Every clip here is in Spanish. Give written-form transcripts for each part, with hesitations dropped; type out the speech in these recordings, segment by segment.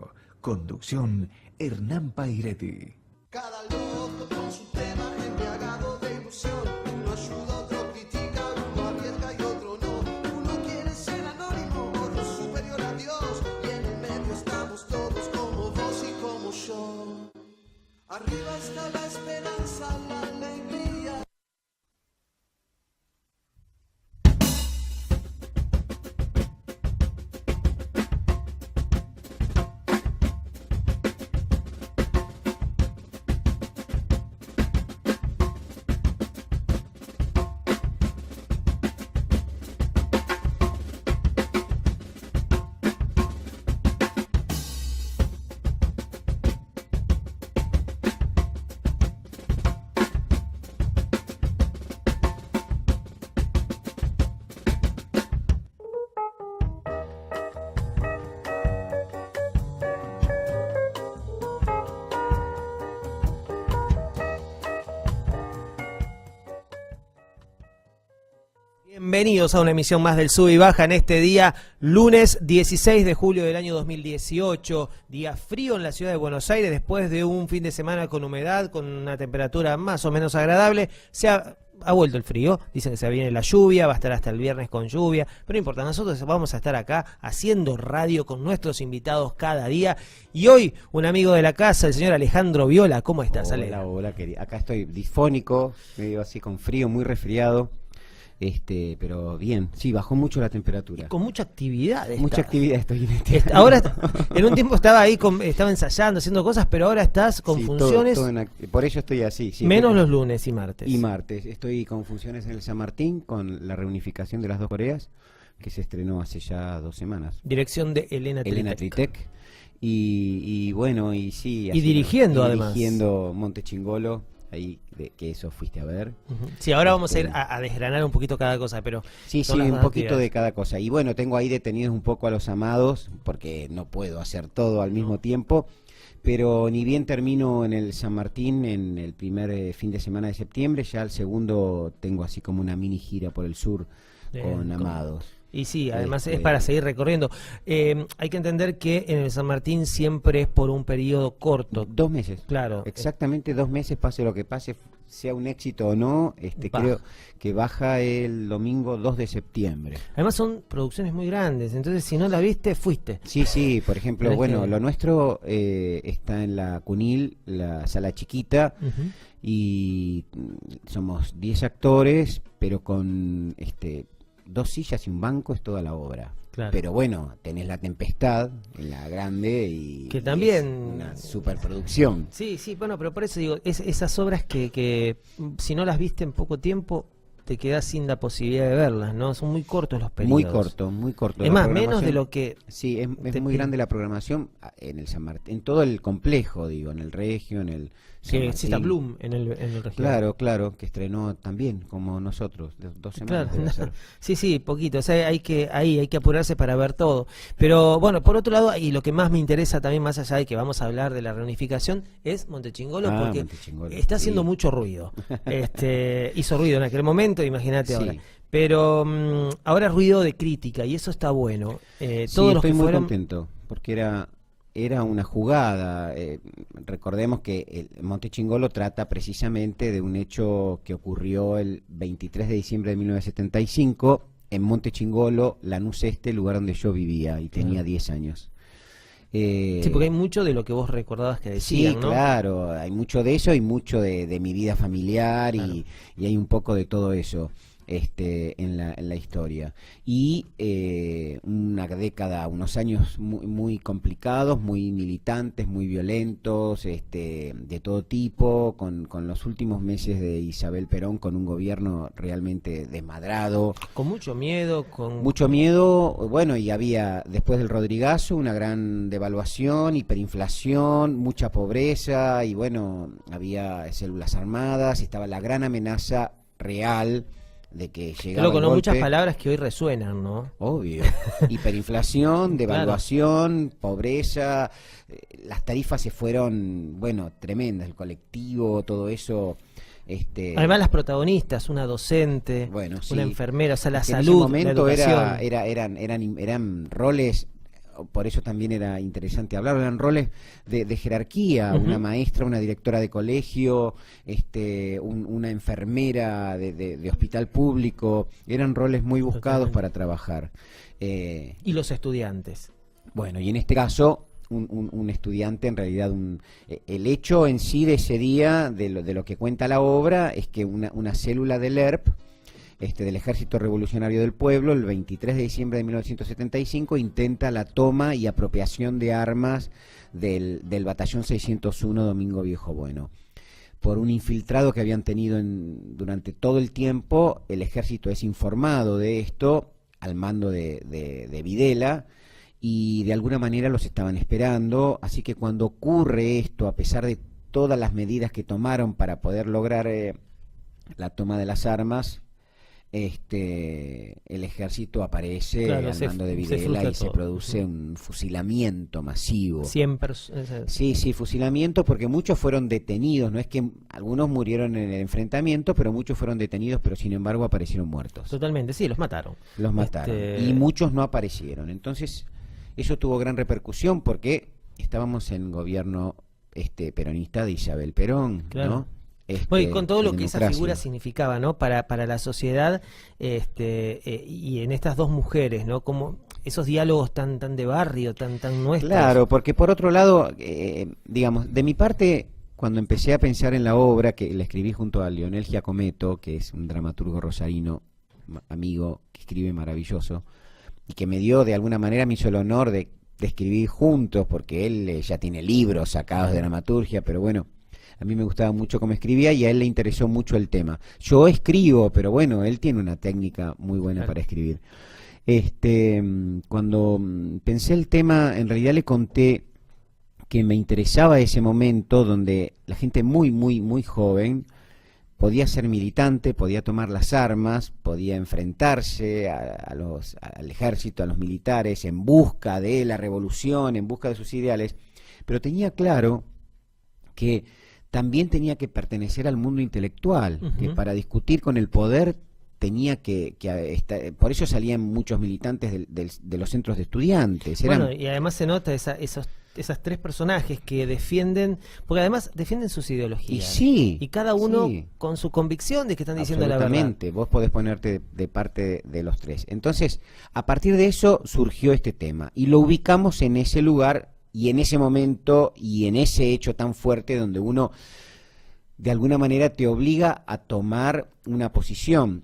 Radio. Conducción, Hernán Pairetti. Cada loco con su tema embriagado de ilusión. Uno ayuda, otro critica, uno arriesga y otro no. Uno quiere ser anónimo, otro superior a Dios. Y en el medio estamos todos como vos y como yo. Arriba está la esperanza, la alegría. Bienvenidos a una emisión más del Sube y Baja en este día, lunes 16 de julio del año 2018, día frío en la ciudad de Buenos Aires, después de un fin de semana con humedad, con una temperatura más o menos agradable. Ha vuelto el frío, dicen que se viene la lluvia, va a estar hasta el viernes con lluvia, pero no importa, nosotros vamos a estar acá haciendo radio con nuestros invitados cada día. Y hoy, un amigo de la casa, el señor Alejandro Viola. ¿Cómo estás, Ale? Hola, querido. Acá estoy disfónico, medio así con frío, muy resfriado. Pero bien, sí, bajó mucho la temperatura. Y con mucha actividad. Mucha actividad estoy en este año. Ahora, en un tiempo estaba ahí, estaba ensayando, haciendo cosas, pero ahora estás con funciones. Por ello estoy así. Sí, menos los lunes y martes. Y martes. Estoy con funciones en el San Martín, con la reunificación de las dos Coreas, que se estrenó hace ya 2 semanas. Dirección de Elena Tritec. Y bueno, y sí. Y dirigiendo, además. Dirigiendo Monte Chingolo. Ahí, que eso fuiste a ver. Sí, ahora vamos a ir a desgranar un poquito cada cosa, pero... Sí, un poquito de cada cosa. Y bueno, tengo ahí detenidos un poco a los amados, porque no puedo hacer todo al mismo tiempo, pero ni bien termino en el San Martín, en el primer fin de semana de septiembre, ya el segundo tengo así como una mini gira por el sur con amados. Y sí, además es para seguir recorriendo. Hay que entender que en el San Martín siempre es por un periodo corto. 2 meses. Claro. Exactamente 2 meses, pase lo que pase, sea un éxito o no, creo que baja el domingo 2 de septiembre. Además son producciones muy grandes, entonces si no la viste, fuiste. Sí, por ejemplo, lo nuestro está en la Cunil, la sala chiquita, y somos 10 actores, pero con 2 sillas y un banco es toda la obra. Claro. Pero bueno, tenés La Tempestad en la grande y que también es una superproducción. Sí, bueno, pero por eso digo, esas obras que si no las viste en poco tiempo te quedás sin la posibilidad de verlas, ¿no? Son muy cortos los periodos. Muy corto. Es más, menos de lo que... Sí, es muy grande la programación en el San Martín, en todo el complejo, digo, en el Regio, en el San Martín. Sí, está Bloom en el Regio. Claro, que estrenó también, como nosotros, 2 semanas. Claro, sí, poquito, o sea, hay que apurarse para ver todo. Pero bueno, por otro lado, y lo que más me interesa también, más allá de que vamos a hablar de la reunificación, es Monte Chingolo, porque está haciendo mucho ruido. Hizo ruido en aquel momento, imagínate ahora. Pero ahora ruido de crítica, y eso está bueno. Todos los que muy fueron... contento, porque era una jugada. Recordemos que el Monte Chingolo trata precisamente de un hecho que ocurrió el 23 de diciembre de 1975 en Monte Chingolo, Lanús Este, lugar donde yo vivía y tenía 10 años. Sí, porque hay mucho de lo que vos recordabas que decían, sí, ¿no? Claro, hay mucho de eso y mucho de mi vida familiar, claro. y hay un poco de todo eso en la historia. Y una década, unos años muy complicados, muy militantes, muy violentos, de todo tipo, con los últimos meses de Isabel Perón, con un gobierno realmente desmadrado. Con mucho miedo. Mucho miedo, bueno, y había, después del Rodrigazo, una gran devaluación, hiperinflación, mucha pobreza, y bueno, había células armadas, estaba la gran amenaza real de que llegaba con muchas palabras que hoy resuenan, ¿no? Obvio. Hiperinflación, devaluación, claro. Pobreza, las tarifas se fueron, bueno, tremendas, el colectivo, todo eso. Además las protagonistas, una docente, bueno, sí, una enfermera, o sea, la salud, en ese momento la educación. eran roles por eso también era interesante hablar, eran roles de jerarquía, una maestra, una directora de colegio, una enfermera de hospital público, eran roles muy buscados para trabajar. Y los estudiantes. Bueno, y en este caso, un estudiante, en realidad, el hecho en sí de ese día, de lo que cuenta la obra, es que una célula del ERP, del Ejército Revolucionario del Pueblo, el 23 de diciembre de 1975, intenta la toma y apropiación de armas del Batallón 601 Domingo Viejo Bueno. Por un infiltrado que habían tenido durante todo el tiempo, el ejército es informado de esto al mando de Videla, y de alguna manera los estaban esperando, así que cuando ocurre esto, a pesar de todas las medidas que tomaron para poder lograr la toma de las armas, el ejército aparece, claro, al mando de Videla, y se todo. produce un fusilamiento masivo. 100 Sí, fusilamiento, porque muchos fueron detenidos, no es que algunos murieron en el enfrentamiento, pero muchos fueron detenidos, pero sin embargo aparecieron muertos. Totalmente, sí, los mataron. Los mataron, y muchos no aparecieron. Entonces, eso tuvo gran repercusión porque estábamos en gobierno peronista de Isabel Perón, claro, ¿no? Bueno, y con todo lo que democracia. esa figura significaba, ¿no? Para la sociedad, y en estas dos mujeres, ¿no? Como esos diálogos tan de barrio, tan nuestros. Claro, porque por otro lado, digamos, de mi parte, cuando empecé a pensar en la obra, que la escribí junto a Leonel Giacometto, que es un dramaturgo rosarino, amigo, que escribe maravilloso, y que me dio, de alguna manera, me hizo el honor de escribir juntos, porque él ya tiene libros sacados de dramaturgia, pero bueno, a mí me gustaba mucho cómo escribía y a él le interesó mucho el tema. Yo escribo, pero bueno, él tiene una técnica muy buena para escribir. Cuando pensé el tema, en realidad le conté que me interesaba ese momento donde la gente muy, muy, muy joven podía ser militante, podía tomar las armas, podía enfrentarse al ejército, a los militares, en busca de la revolución, en busca de sus ideales, pero tenía claro que también tenía que pertenecer al mundo intelectual, que para discutir con el poder tenía que por eso salían muchos militantes de los centros de estudiantes. Bueno, y además se nota esas tres personajes que defienden, porque además defienden sus ideologías. Y cada uno con su convicción de que están diciendo la verdad. Absolutamente, vos podés ponerte de parte de los tres. Entonces, a partir de eso surgió este tema, y lo ubicamos en ese lugar, y en ese momento, y en ese hecho tan fuerte donde uno de alguna manera te obliga a tomar una posición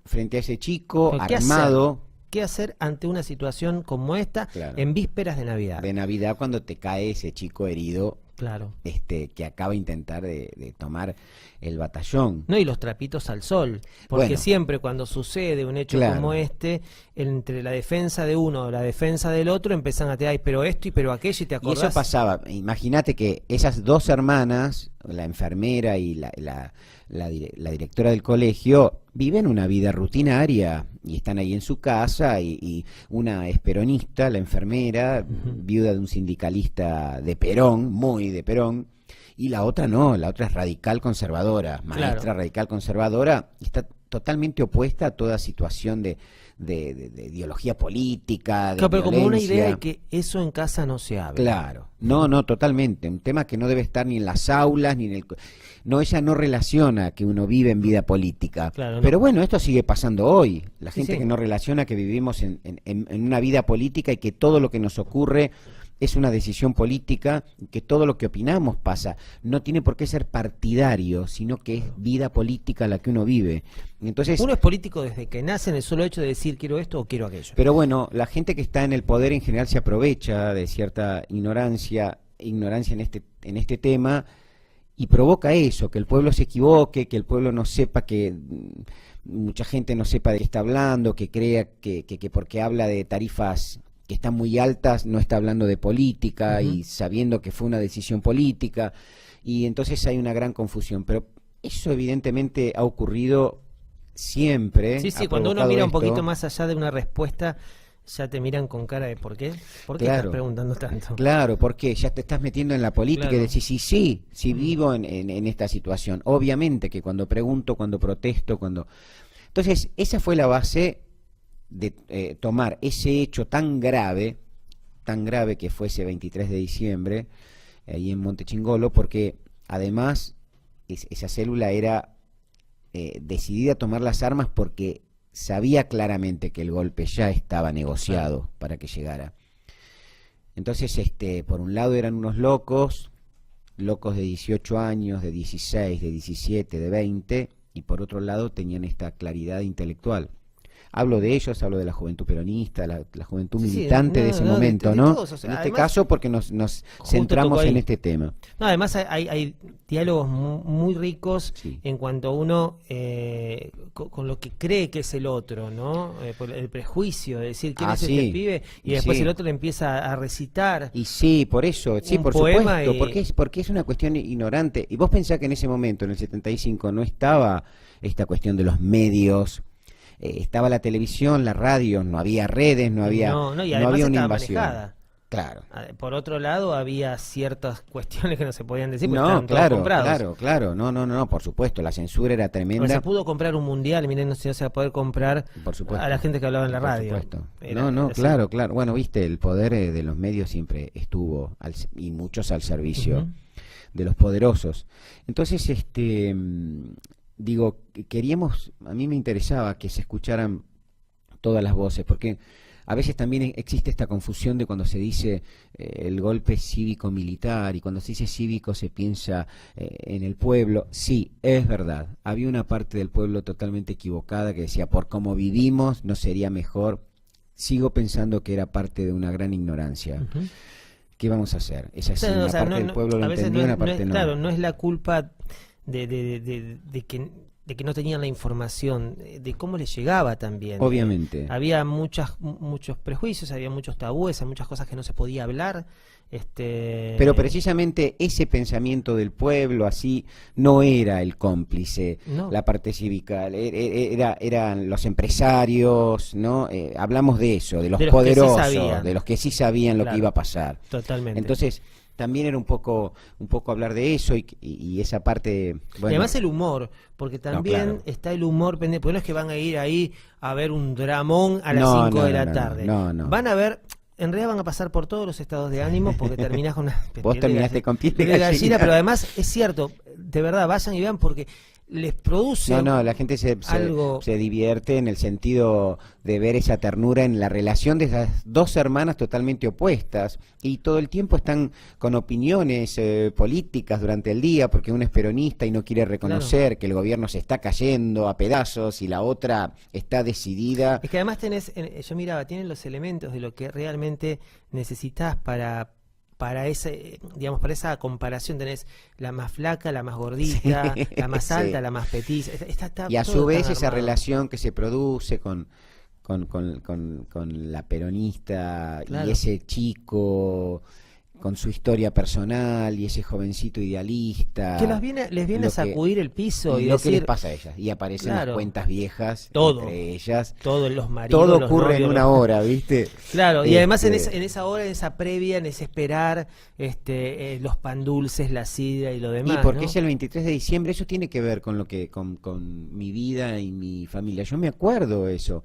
frente a ese chico armado. ¿Qué hacer ante una situación como esta, en vísperas de Navidad? De Navidad, cuando te cae ese chico herido, claro, que acaba de intentar de tomar el batallón. No, y los trapitos al sol, porque bueno, siempre cuando sucede un hecho como entre la defensa de uno o la defensa del otro, empiezan a decir, ay, pero esto y pero aquello, y te acordás. Y eso pasaba, imagínate que esas dos hermanas, la enfermera y la directora del colegio, viven una vida rutinaria y están ahí en su casa, y una es peronista, la enfermera, viuda de un sindicalista de Perón, muy de Perón, y la otra no, la otra es radical conservadora, maestra radical conservadora, y está totalmente opuesta a toda situación de ideología política, de pero violencia. como una idea de que eso en casa no se habla. Claro, no, totalmente, un tema que no debe estar ni en las aulas, ni en el... No, ella no relaciona que uno vive en vida política, pero bueno, esto sigue pasando hoy, la gente que no relaciona que vivimos en una vida política y que todo lo que nos ocurre es una decisión política, que todo lo que opinamos pasa, no tiene por qué ser partidario, sino que es vida política la que uno vive. Entonces, uno es político desde que nace, en el solo hecho de decir quiero esto o quiero aquello. Pero bueno, la gente que está en el poder en general se aprovecha de cierta ignorancia en este tema, y provoca eso, que el pueblo se equivoque, que el pueblo no sepa, que mucha gente no sepa de qué está hablando, que crea que porque habla de tarifas que están muy altas no está hablando de política, y sabiendo que fue una decisión política, y entonces hay una gran confusión. Pero eso evidentemente ha ocurrido siempre. Sí, cuando uno mira un poquito más allá de una respuesta, ya te miran con cara de ¿por qué? ¿Por qué estás preguntando tanto? Claro, ¿por qué? Ya te estás metiendo en la política y decís, sí, vivo en esta situación. Obviamente que cuando pregunto, cuando protesto, Entonces, esa fue la base de tomar ese hecho tan grave que fue ese 23 de diciembre, ahí en Montechingolo, porque además esa célula era decidida a tomar las armas porque sabía claramente que el golpe ya estaba negociado para que llegara. Entonces, por un lado eran unos locos de 18 años, de 16, de 17, de 20, y por otro lado tenían esta claridad intelectual. Hablo de ellos, hablo de la juventud peronista, la juventud militante de ese momento, ¿no? Todos, o sea, en este además, caso porque nos centramos en este tema. No, además hay diálogos muy ricos Sí. en cuanto a uno con lo que cree que es el otro, ¿no? Por el prejuicio de decir quién es sí. este pibe y Y después sí. el otro le empieza a recitar. Y sí, por eso, sí, Un por poema supuesto, porque es una cuestión ignorante. Y vos pensás que en ese momento, en el 75, no estaba esta cuestión de los medios, estaba la televisión, la radio, no había redes, no había, y no además había una estaba invasión. manejada. Claro. Por otro lado, había ciertas cuestiones que no se podían decir porque No, estaban todos comprados. claro, no, por supuesto, la censura era Porque tremenda. se pudo comprar un mundial, miren, no se va a poder comprar Por supuesto. a la gente que hablaba en la radio. Por supuesto. Era así. Claro. Bueno, viste, el poder de los medios siempre estuvo, y muchos al servicio de los poderosos. Entonces, digo, a mí me interesaba que se escucharan todas las voces, porque a veces también existe esta confusión de cuando se dice el golpe cívico-militar, y cuando se dice cívico se piensa en el pueblo. Sí, es verdad, había una parte del pueblo totalmente equivocada que decía, por cómo vivimos no sería mejor. Sigo pensando que era parte de una gran ignorancia. ¿Qué vamos a hacer? Es así, una parte del pueblo lo entendió, una parte no. Claro, no es la culpa de que no tenían la información, de cómo les llegaba también. Obviamente. Había muchos prejuicios, había muchos tabúes, hay muchas cosas que no se podía hablar. Pero precisamente ese pensamiento del pueblo así no era el cómplice, No. la parte cívica, eran los empresarios, ¿no? Hablamos de eso, de los De los que sí poderosos, sabían. de los que sí sabían lo Claro. que iba a pasar. Totalmente. Entonces, también era un poco hablar de eso y esa parte, Y bueno, además el humor, porque también claro. está el humor pendiente, porque no es que van a ir ahí a ver un dramón a las No, 5 de no, la no, tarde. no. Van a ver, en realidad van a pasar por todos los estados de ánimo porque terminás con una Vos terminaste con piel de gallina, gallina. pero además es cierto, de verdad, vayan y vean porque les produce la gente algo. se divierte en el sentido de ver esa ternura en la relación de esas dos hermanas totalmente opuestas, y todo el tiempo están con opiniones políticas durante el día, porque uno es peronista y no quiere reconocer que el gobierno se está cayendo a pedazos y la otra está decidida. Es que además yo miraba, tienen los elementos de lo que realmente necesitas para ese, digamos, para esa comparación. Tenés la más flaca, la más gordita, Sí, la más alta, sí. la más petiza. Y a todo su vez tan esa armado. relación que se produce con la peronista, Claro. y ese chico con su historia personal y ese jovencito idealista. Que les viene lo a sacudir el piso y lo que decir les pasa a ellas. Y aparecen Claro. las cuentas viejas Todo. entre ellas. todos los maridos. Todo los ocurre en novios, una hora, ¿viste? Claro, y además en Este, esa hora, en esa previa, en ese esperar, los pan dulces, la sidra y lo demás. Y porque ¿no? es el 23 de diciembre, eso tiene que ver con lo que con mi vida y mi familia. Yo me acuerdo eso.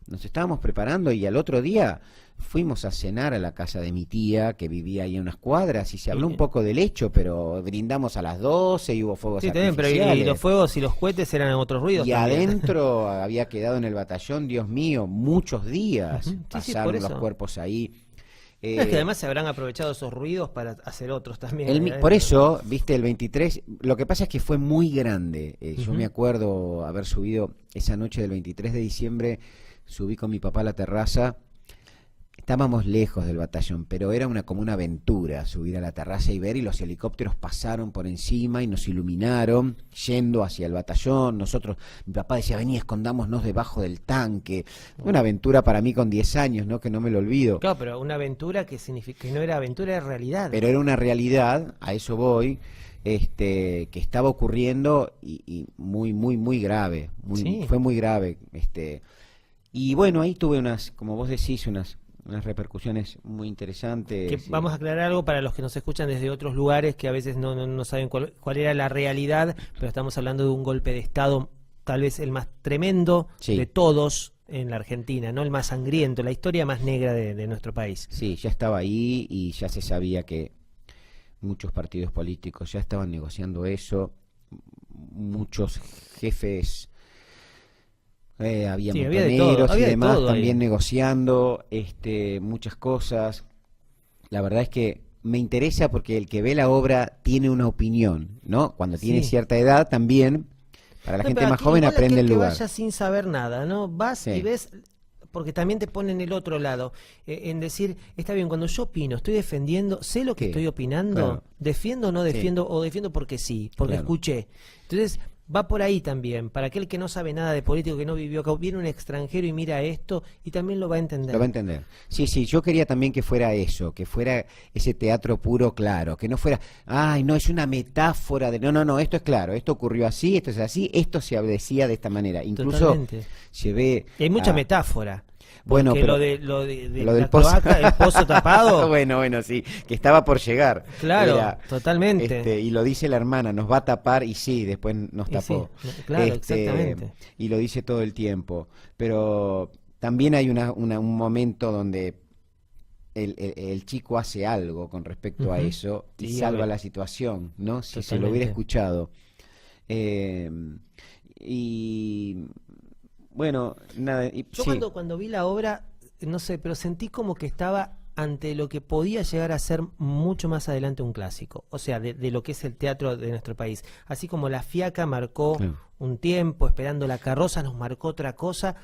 Nos estábamos preparando y al otro día fuimos a cenar a la casa de mi tía, que vivía ahí a unas cuadras, y se habló un poco del hecho, pero brindamos a las 12 y hubo fuegos Sí, también, pero artificiales. y los fuegos y los cohetes eran otros ruidos. Y también. adentro había quedado en el batallón, Dios mío, muchos días. Ujú. Sí, sí, Pasaron por los eso. cuerpos ahí. No, es que además se habrán aprovechado esos ruidos para hacer otros también. Por eso, viste, el 23, lo que pasa es que fue muy grande. Yo me acuerdo haber subido esa noche del 23 de diciembre, subí con mi papá a la terraza. Estábamos lejos del batallón, pero era como una aventura subir a la terraza y ver, y los helicópteros pasaron por encima y nos iluminaron yendo hacia el batallón. Mi papá decía, vení, escondámonos debajo del tanque. Una aventura para mí con 10 años, ¿no? Que no me lo olvido. Claro, pero una aventura que significa que no era aventura, era realidad. Pero era una realidad, a eso voy, que estaba ocurriendo y muy, muy, muy grave. Sí. Fue muy grave. Y bueno, ahí tuve como vos decís, unas repercusiones muy interesantes. Que vamos a aclarar algo para los que nos escuchan desde otros lugares que a veces no saben cuál era la realidad, pero estamos hablando de un golpe de Estado, tal vez el más tremendo Sí. de todos en la Argentina, ¿no? El más sangriento, la historia más negra de nuestro país. Sí, ya estaba ahí y ya se sabía que muchos partidos políticos ya estaban negociando eso, muchos jefes, había Sí, había de montoneros todo, y había de demás todo también ahí. negociando muchas cosas. La verdad es que me interesa porque el que ve la obra tiene una opinión, ¿no? Cuando tiene Sí. cierta edad también, para la No, gente pero más aquí joven igual aprende aquel el que lugar. vaya sin saber nada, ¿no? Vas Sí. y ves, porque también te ponen el otro lado, en decir, está bien, cuando yo opino, estoy defendiendo, sé lo que Sí, estoy opinando, claro. defiendo o no Sí. defiendo, o defiendo porque sí, porque Claro. escuché. Entonces, va por ahí también, para aquel que no sabe nada de político, que no vivió acá, viene un extranjero y mira esto y también lo va a entender. Lo va a entender. Sí, sí, yo quería también que fuera eso, que fuera ese teatro puro claro, que no fuera, ay, no, es una metáfora de, no, esto es claro, esto ocurrió así, esto es así, esto se decía de esta manera. Incluso Totalmente. llevé Y hay mucha a- metáfora. Bueno, Porque pero lo de lo del la pozo. cloaca, el pozo tapado, bueno, sí, que estaba por llegar. claro, Era, totalmente. y lo dice la hermana, nos va a tapar y sí, después nos Y tapó. sí, claro, exactamente. Y lo dice todo el tiempo. Pero también hay un momento donde el chico hace algo con respecto a Ujú. eso y Sí, salva obvio. la situación, ¿no? Si se lo Totalmente. hubiera escuchado. Eh, y bueno, nada. Yo Sí. cuando vi la obra, no sé, pero sentí como que estaba ante lo que podía llegar a ser mucho más adelante un clásico, o sea, de lo que es el teatro de nuestro país. Así como La Fiaca marcó Claro. un tiempo, Esperando la carroza nos marcó otra cosa,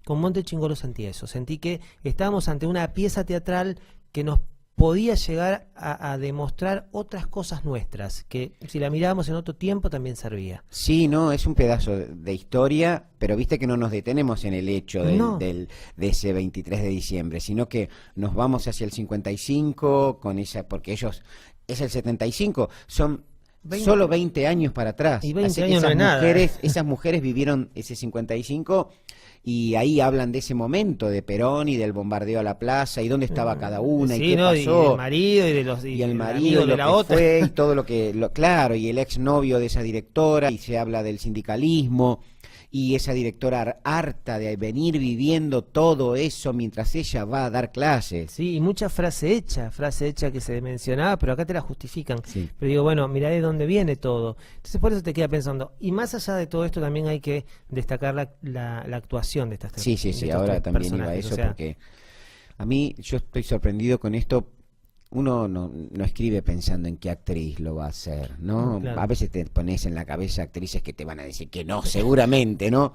con Monte Chingolo sentí eso. Sentí que estábamos ante una pieza teatral que nos podía llegar a demostrar otras cosas nuestras, que si la mirábamos en otro tiempo también servía. Sí, no, es un pedazo de historia, pero viste que no nos detenemos en el hecho No. de ese 23 de diciembre, sino que nos vamos hacia el 55 con esa, porque ellos, es el 75, son 20. solo 20 años para atrás. Y 20 Así que años no es nada. esas mujeres vivieron ese 55 y ahí hablan de ese momento, de Perón y del bombardeo a la plaza y dónde estaba cada una Sí, y qué ¿no? Y pasó. del marido y de los Y el del marido amigo y lo de la que otra. fue y todo lo que claro, y el exnovio de esa directora, y se habla del sindicalismo y esa directora harta de venir viviendo todo eso mientras ella va a dar clases. Sí, y mucha frase hecha que se mencionaba, pero acá te la justifican. Sí. Pero digo, bueno, mirá de dónde viene todo. Entonces por eso te queda pensando. Y más allá de todo esto también hay que destacar la actuación de estas tres. Sí, de estos ahora tres también iba a personajes, eso o sea, porque a mí yo estoy sorprendido con esto. Uno no escribe pensando en qué actriz lo va a hacer, ¿no? Claro. A veces te pones en la cabeza actrices que te van a decir que no, seguramente, ¿no?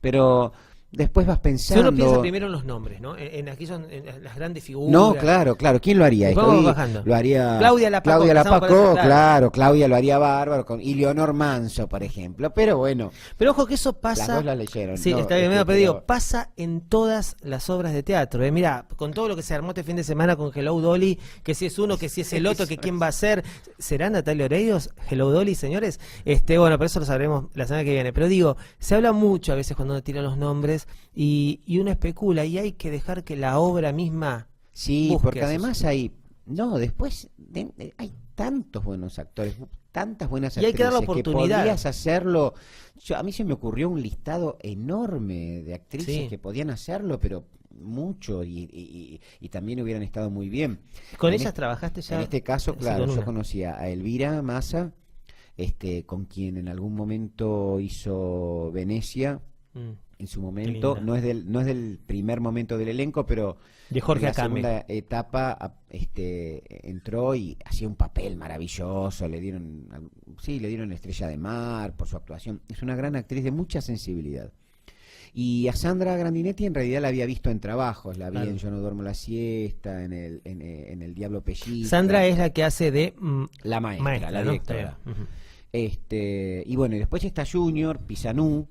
Pero después vas si pensando... uno piensa primero en los nombres, ¿no? Aquí son las grandes figuras. No, claro, ¿quién lo haría Después esto? vamos Y bajando. lo haría Claudia Lapaco, Claudia empezamos por Lapaco, eso, claro, Claudia lo haría bárbaro, y Leonor Manso, por ejemplo, pero bueno, Pero ojo que eso pasa. las dos las leyeron. Sí, ¿no? está bien, Este, pero digo, pasa en todas las obras de teatro. Mira, con todo lo que se armó este fin de semana con Hello Dolly, que si es uno, que si es el otro, que quién va a ser. ¿Será Natalia Oreiro? Hello Dolly, señores. Bueno, pero eso lo sabremos la semana que viene. Pero digo, se habla mucho a veces cuando uno tira los nombres y uno especula y hay que dejar que la obra misma. Sí, busque porque a sus- además después hay tantos buenos actores, tantas buenas Y hay que dar la actrices oportunidad. podías hacerlo. A mí se me ocurrió un listado enorme de actrices Sí. que podían hacerlo, pero mucho y también hubieran estado muy bien. Con En ellas este- trabajaste ya. En este caso, Sí, claro, con yo una. conocía a Elvira Massa, con quien en algún momento hizo Venecia, Mm. en su momento, linda. no es del primer momento del elenco, pero De Jorge en la Acame. segunda etapa entró y hacía un papel maravilloso, le dieron Estrella de Mar por su actuación. Es una gran actriz de mucha sensibilidad. Y a Sandra Grandinetti en realidad la había visto en trabajos, la vi Claro. en Yo no duermo la siesta, en el Diablo Pellizca. Sandra es la que hace de la maestra, maestra, la ¿no? directora. Ujú. Y bueno, y después está Junior Pisanú,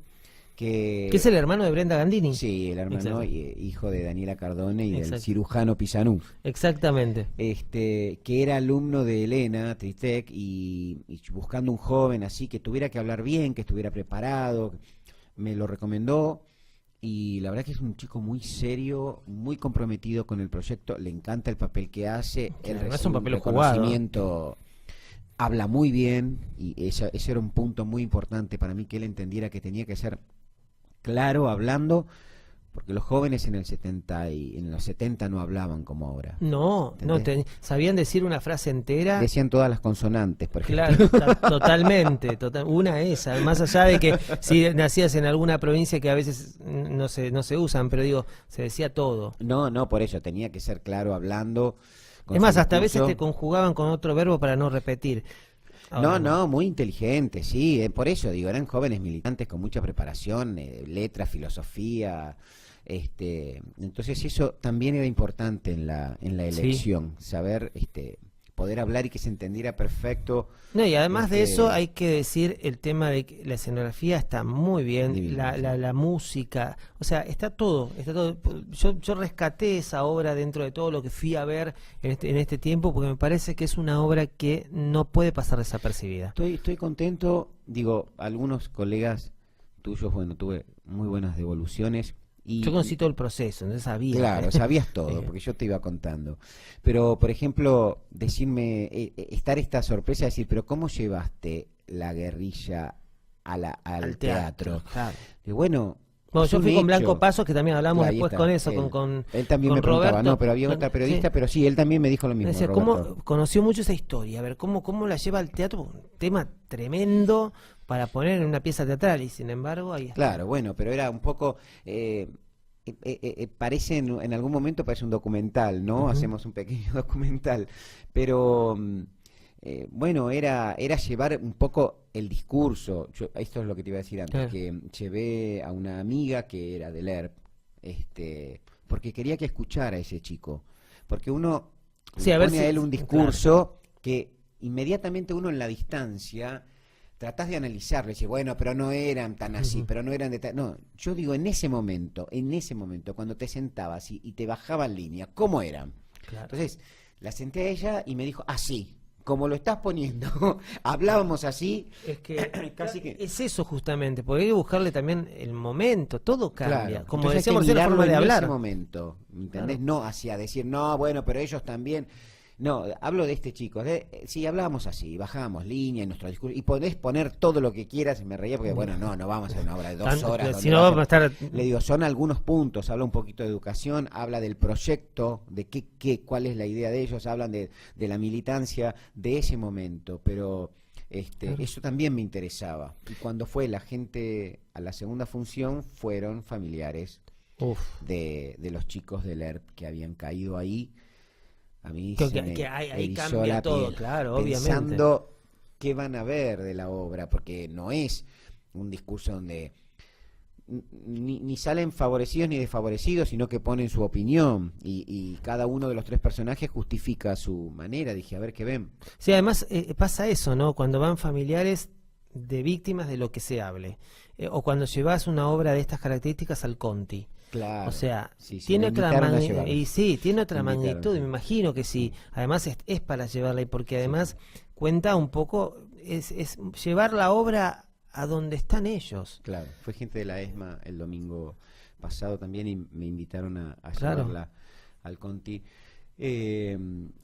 que Que es el hermano de Brenda Gandini. sí, el hermano Exacto. Hijo de Daniela Cardone y del Exacto. cirujano Pisanú, Exactamente. que era alumno de Elena Tritec y buscando un joven así que tuviera que hablar bien, que estuviera preparado, me lo recomendó y la verdad que es un chico muy serio, muy comprometido con el proyecto, le encanta el papel que hace, Claro, él no es un recibe papel jugado. reconocimiento, habla muy bien y ese era un punto muy importante para mí, que él entendiera que tenía que ser claro hablando, porque los jóvenes en los 70 no hablaban como ahora. No, ¿Entendés? sabían decir una frase entera. Decían todas las consonantes, por ejemplo. Claro, totalmente, una esa, más allá de que si nacías en alguna provincia que a veces no se usan, pero digo, se decía todo. No, por eso tenía que ser claro hablando. Es más, hasta a veces discurso. te conjugaban con otro verbo para no repetir. Ahora, No, muy inteligente, sí, por eso digo, eran jóvenes militantes con mucha preparación, letras, filosofía, entonces eso también era importante en la Sí. elección, saber poder hablar y que se entendiera perfecto. No, y además de Este- eso hay que decir el tema de que la escenografía está muy bien, Divina, sí. la música, o sea, está todo. Yo rescaté esa obra dentro de todo lo que fui a ver en este tiempo, porque me parece que es una obra que no puede pasar desapercibida. Estoy contento, digo, algunos colegas tuyos, bueno, tuve muy buenas devoluciones. Y, Yo conocí todo el proceso, entonces sabía. Claro, sabías todo, porque yo te iba contando. Pero, por ejemplo, decirme, estar esta sorpresa de decir, pero ¿cómo llevaste la guerrilla al teatro? Claro. Y bueno, Bueno, es yo un fui con hecho. Blanco Pasos, que también hablamos Ahí después está, con eso, él. con Él también con me preguntaba, Roberto. no, pero había otra periodista, Sí. pero sí, él también me dijo lo Me mismo, decía, Roberto. ¿cómo conoció mucho esa historia? A ver, ¿cómo la lleva al teatro? Un tema tremendo para poner en una pieza teatral, y sin embargo, ahí está. Claro, bueno, pero era un poco... parece en algún momento parece un documental, ¿no? Ujú. Hacemos un pequeño documental, pero bueno, era llevar un poco el discurso. Esto es lo que te iba a decir antes, Claro. que llevé a una amiga que era del ERP, porque quería que escuchara a ese chico, porque uno Sí, le a ver pone si- a él un discurso que inmediatamente uno en la distancia tratás de analizarlo y decir, bueno, pero no eran tan así, Ujú. pero no eran de tal... No, yo digo, en ese momento, cuando te sentabas y te bajaban línea, ¿cómo eran? Claro. Entonces, la senté a ella y me dijo, así, como lo estás poniendo, hablábamos así, Es que casi que... es eso justamente, porque hay que buscarle también el momento, todo cambia. Claro. Como Entonces decíamos hay que recién, la forma de mirarlo en hablar. ese momento, ¿entendés? Claro. No hacia decir, no, bueno, pero ellos también... No, hablo de este chico. Sí, hablábamos así, bajábamos línea en nuestro discurso. Y podés poner todo lo que quieras. Y me reía porque, bueno, no vamos a hacer una obra de 2 Tanto, horas. si donde no va a vamos a ser- estar... Le digo, son algunos puntos. Habla un poquito de educación, habla del proyecto, de cuál es la idea de ellos, hablan de la militancia de ese momento. Pero Claro. eso también me interesaba. Y cuando fue la gente a la segunda función, fueron familiares Uf. de los chicos del ERP que habían caído ahí. A mí Que- se que- me que ahí erizó cambia la todo, piel, claro, obviamente. pensando qué van a ver de la obra, porque no es un discurso donde ni salen favorecidos ni desfavorecidos, sino que ponen su opinión y cada uno de los 3 personajes justifica su manera. Dije, a ver qué ven. Sí, además pasa eso, ¿no? Cuando van familiares de víctimas de lo que se hable. O cuando llevas una obra de estas características al Conti. Claro. O sea, Sí, sí, tiene me otra invitaron a magnitud, llevarla. y sí, tiene otra Me invitaron, magnitud, y sí. me imagino que sí. Además es para llevarla, y porque además cuenta un poco, es llevar la obra a donde están ellos. Claro, fue gente de la ESMA el domingo pasado también y me invitaron a Claro. llevarla al Conti.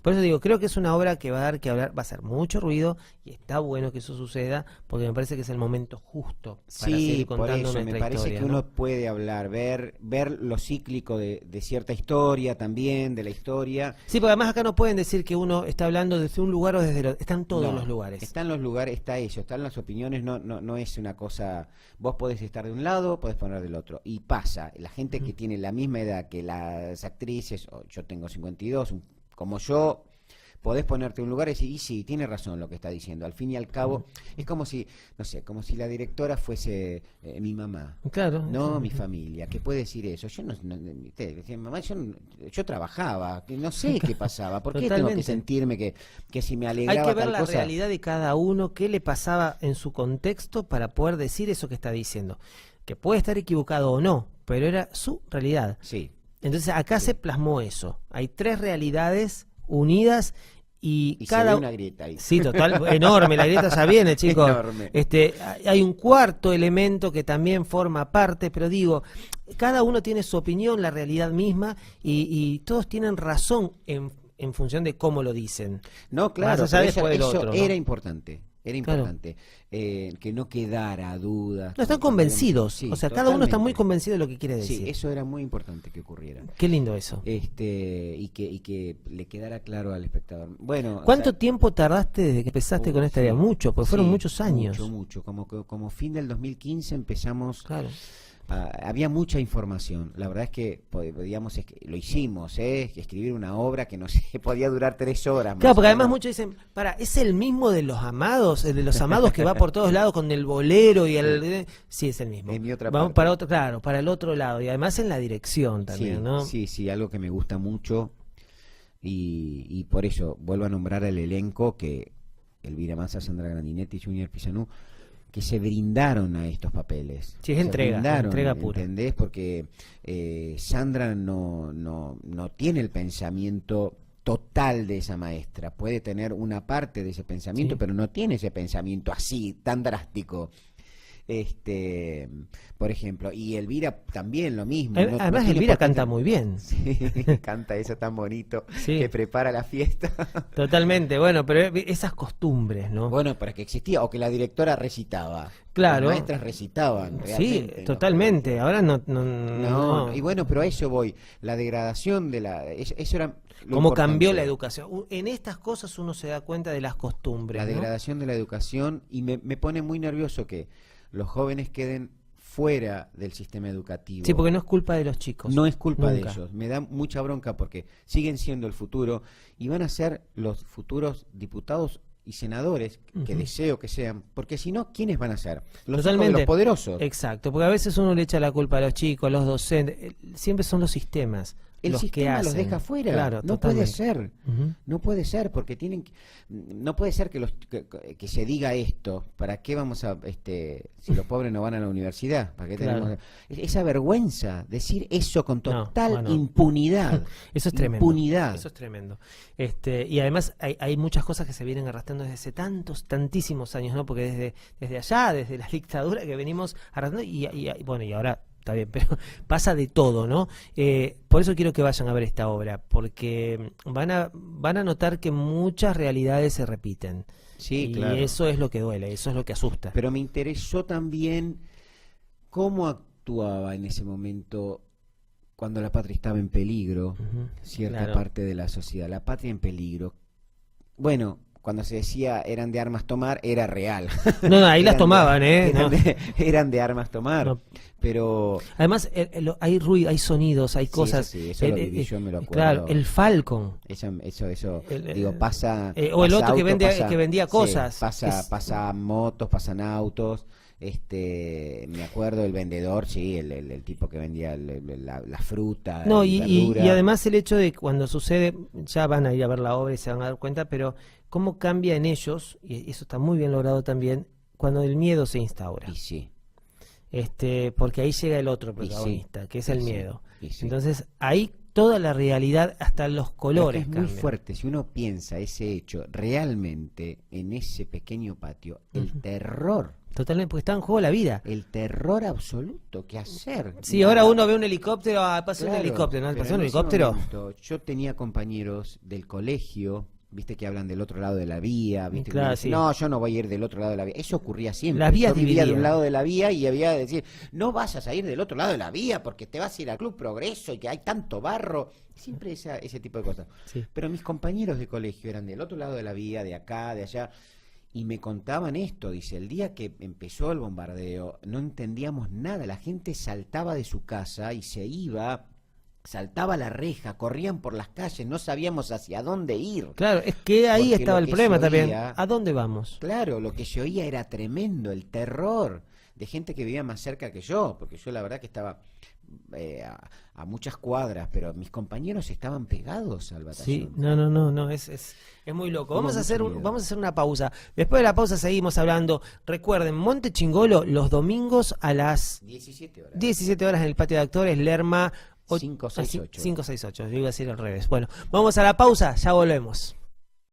Por eso digo, creo que es una obra que va a dar que hablar, va a hacer mucho ruido, y está bueno que eso suceda, porque me parece que es el momento justo para Sí, seguir por contando eso, me nuestra parece historia, que ¿no? uno puede hablar, ver lo cíclico de cierta historia también, de la historia. Sí, porque además acá no pueden decir que uno está hablando desde un lugar o desde el otro, están todos No, los lugares. Están los lugares, está eso, están las opiniones, no es una cosa, vos podés estar de un lado, podés poner del otro. Y pasa, la gente que tiene la misma edad que las actrices, yo tengo 52, como yo, podés ponerte en un lugar y decir, y sí, tiene razón lo que está diciendo. Al fin y al cabo, es como si, no sé, como si la directora fuese mi mamá. Claro. No, mi familia, ¿qué puede decir eso? Yo decía, mamá, yo trabajaba, que no sé qué pasaba, ¿por qué tengo Totalmente. que sentirme que si me Hay alegraba que ver tal la cosa? realidad de cada uno, qué le pasaba en su contexto para poder decir eso que está diciendo. Que puede estar equivocado o no, pero era su realidad. Sí, Entonces acá se plasmó eso. Hay 3 realidades unidas y y cada se ve una grieta ahí. Sí, total, enorme, la grieta ya viene, chicos. Enorme. Hay un cuarto elemento que también forma parte, pero digo, cada uno tiene su opinión, la realidad misma, y todos tienen razón en función de cómo lo dicen. No, claro, Más allá pero después del eso otro, ¿no? era importante. Era Claro. importante. Que no quedara dudas. No, están convencidos. Sí, O sea, cada uno está muy totalmente. convencido de lo que quiere Sí, decir. eso era muy importante que ocurriera. Qué lindo eso. Y que le quedara claro al espectador. Bueno, o ¿Cuánto sea, tiempo tardaste desde que empezaste con esta idea? sí, Mucho, porque fueron sí, muchos años. Mucho. Como fin del 2015 empezamos. Claro. Había mucha información. La verdad es que podíamos, lo hicimos, escribir una obra que no sé, podía durar 3 horas. Claro, más porque o además menos. muchos dicen, ¿es el mismo de los Amados? El de los Amados que va por todos lados con el bolero y el... Sí, es el mismo. Es mi otra Vamos parte. para otro, claro, para el otro lado. Y además en la dirección también, Sí, ¿no? sí, algo que me gusta mucho y por eso vuelvo a nombrar al elenco que Elvira Manza, Sandra Grandinetti, Junior Pisanú, que se brindaron a estos papeles. Sí, es Se entrega brindaron, pura. ¿entendés? Porque Sandra no tiene el pensamiento total de esa maestra, puede tener una parte de ese pensamiento, Sí. pero no tiene ese pensamiento así, tan drástico. Por ejemplo, y Elvira también lo mismo. Además, tiene Elvira por qué canta ser- muy bien. Sí, canta eso tan bonito Sí. que prepara la fiesta. Totalmente, bueno, pero esas costumbres, ¿no? Bueno, para que existía, o que la directora recitaba. Claro. Las maestras recitaban, Sí, realmente. ¿no? totalmente. Ahora no. No, y bueno, pero a eso voy. La degradación de la... Eso era lo Cómo importante. cambió la educación. En estas cosas uno se da cuenta de las costumbres. La ¿no? degradación de la educación, y me pone muy nervioso que los jóvenes queden fuera del sistema educativo. Sí, porque no es culpa de los chicos. No es culpa de Nunca. ellos. Me da mucha bronca porque siguen siendo el futuro y van a ser los futuros diputados y senadores que Ujú. deseo que sean, porque si no, ¿quiénes van a ser? Los hijos Totalmente. de los poderosos. Exacto, porque a veces uno le echa la culpa a los chicos, a los docentes. Siempre son los sistemas El los que sistema los hacen. deja fuera. Claro, No puede totalmente. ser. Ujú. No puede ser, porque no puede ser que se diga esto. ¿Para qué vamos a, si los pobres no van a la universidad? ¿Para qué Claro. tenemos esa vergüenza? Decir eso con No, total bueno. impunidad. Eso es tremendo. Impunidad. Eso es tremendo. Y además hay muchas cosas que se vienen arrastrando desde hace tantísimos años, ¿no? Porque desde allá, desde la dictadura que venimos arrastrando, bueno, y ahora está bien, pero pasa de todo, ¿no? Por eso quiero que vayan a ver esta obra, porque van a notar que muchas realidades se repiten. Sí, y claro. eso es lo que duele, eso es lo que asusta. Pero me interesó también cómo actuaba en ese momento cuando la patria estaba en peligro, Ujú, cierta claro. parte de la sociedad. La patria en peligro. Bueno, cuando se decía eran de armas tomar, era real. No, ahí las Eran tomaban, ¿eh? Eran, No. eran de armas tomar. No. Pero Además, hay ruido, hay sonidos, hay Sí, cosas. eso sí, eso lo viví, yo me lo acuerdo. Claro, el Falcon. eso El- digo, pasa. o el pasa otro que auto, que vendía sí, cosas. pasa motos, pasan autos. Me acuerdo el vendedor, sí, el tipo que vendía la fruta. No, y y verdura. además el hecho de que cuando sucede, ya van a ir a ver la obra y se van a dar cuenta, pero cómo cambia en ellos, y eso está muy bien logrado también, cuando el miedo se instaura. Y sí, Porque ahí llega el otro sí, protagonista, que es y el sí, miedo. y sí. Entonces, ahí toda la realidad, hasta los Porque colores es muy cambian. fuerte. Si uno piensa ese hecho realmente en ese pequeño patio, el Ujú. terror. Totalmente, porque está en juego la vida. El terror absoluto, ¿qué hacer? Sí, ahora uno ve un helicóptero, pasó un Claro, helicóptero, ¿no? pero ¿Pasó un en ese helicóptero? momento, yo tenía compañeros del colegio, viste que hablan del otro lado de la vía, viste que Claro, dicen, sí. no, yo no voy a ir del otro lado de la vía. Eso ocurría siempre. Las vías yo vivía de dividían. un lado de la vía y había de decir, no vayas a ir del otro lado de la vía porque te vas a ir al Club Progreso y que hay tanto barro. Siempre ese tipo de cosas. Sí. Pero mis compañeros de colegio eran del otro lado de la vía, de acá, de allá. Y me contaban esto, dice, el día que empezó el bombardeo no entendíamos nada, la gente saltaba de su casa y se iba, saltaba la reja, corrían por las calles, no sabíamos hacia dónde ir. Claro, es que ahí Porque estaba lo el que problema se también. oía- ¿A dónde vamos? Claro, lo que se oía era tremendo, el terror de gente que vivía más cerca que yo, porque yo la verdad que estaba a muchas cuadras, pero mis compañeros estaban pegados al Sí, batallón. no, es muy loco. Tuvo Vamos a mucho miedo. vamos a hacer una pausa. Después de la pausa seguimos hablando. Recuerden, Monte Chingolo los domingos a las 17 horas. 17 horas en el patio de actores, Lerma 568. 568. Yo iba a decir al revés. Bueno, vamos a la pausa, ya volvemos.